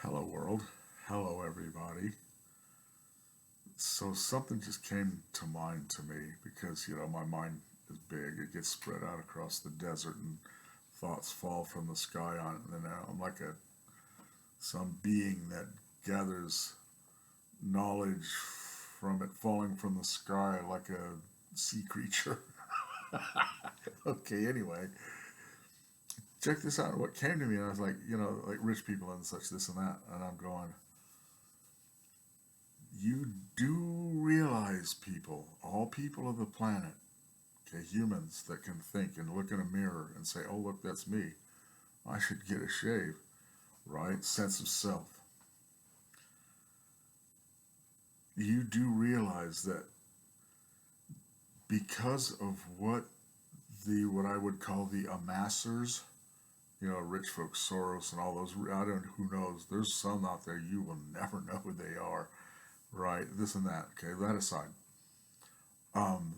Hello, world. Hello, everybody. So, something just came to mind to me because, my mind is big. It gets spread out across the desert and thoughts fall from the sky on it. And then I'm like some being that gathers knowledge from it falling from the sky like a sea creature. Okay, anyway, check this out. What came to me, and I was like, like rich people and such, this and that. And I'm going, you do realize all people of the planet, okay, humans that can think and look in a mirror and say, oh, look, that's me. I should get a shave, right? Sense of self. You do realize that because of what I would call the amassers, rich folks, Soros and all those, I don't, who knows, there's some out there you will never know who they are, right? This and that, okay, that aside. Um,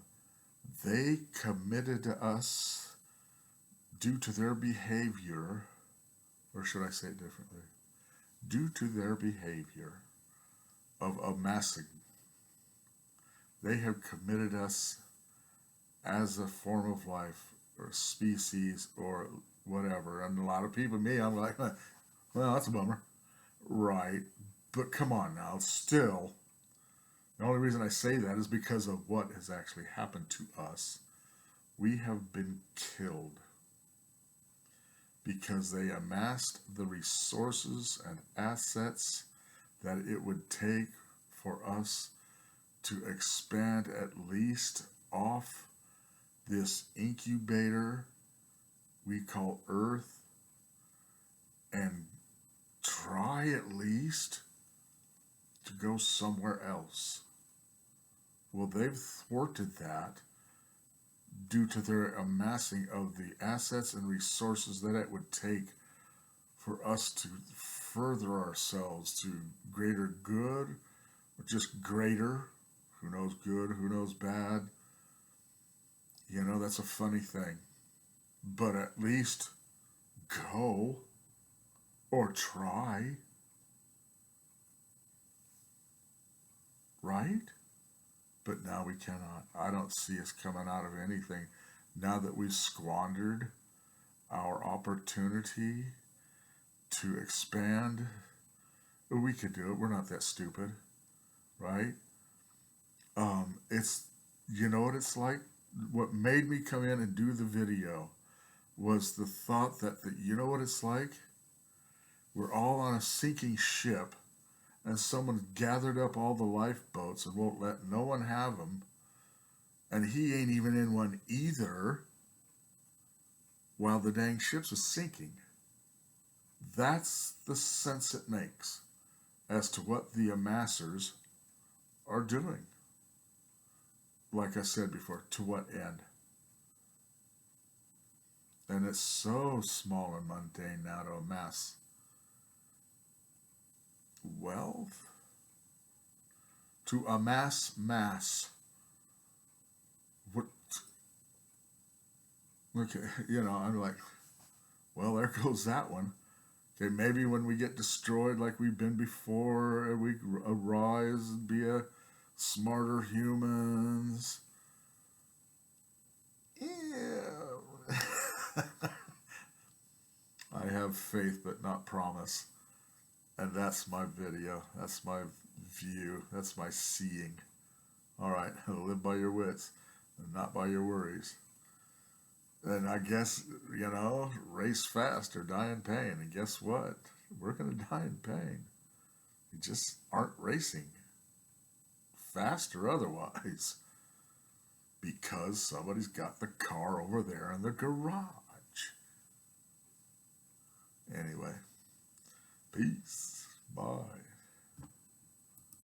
they committed to us due to their behavior, or should I say it differently? Due to their behavior of amassing, they have committed us as a form of life or species or whatever. And a lot of people, me, I'm like, well, that's a bummer. Right. But come on now, still, the only reason I say that is because of what has actually happened to us. We have been killed because they amassed the resources and assets that it would take for us to expand at least off this incubator we call Earth and try at least to go somewhere else. Well, they've thwarted that due to their amassing of the assets and resources that it would take for us to further ourselves to greater good, or just greater. Who knows good, who knows bad? That's a funny thing. But at least go or try, right? But now we cannot. I don't see us coming out of anything now that we've squandered our opportunity to expand. We could do it. We're not that stupid, right? It's you know what it's like. What made me come in and do the video was the thought that you know what it's like. We're all on a sinking ship, and someone gathered up all the lifeboats and won't let no one have them, and he ain't even in one either. While the dang ship's is sinking. That's the sense it makes as to what the amassers are doing. Like I said before, to what end? And it's so small and mundane now to amass wealth, to amass mass. What? Okay, I'm like, well, there goes that one. Okay, maybe when we get destroyed like we've been before, we arise and be a smarter humans. Yeah. I have faith but not promise. And that's my video. That's my view. That's my seeing. All right, live by your wits and not by your worries. And I guess, race fast or die in pain. And guess what? We're going to die in pain. We just aren't racing, fast or otherwise, because somebody's got the car over there in the garage. Anyway, peace. Bye.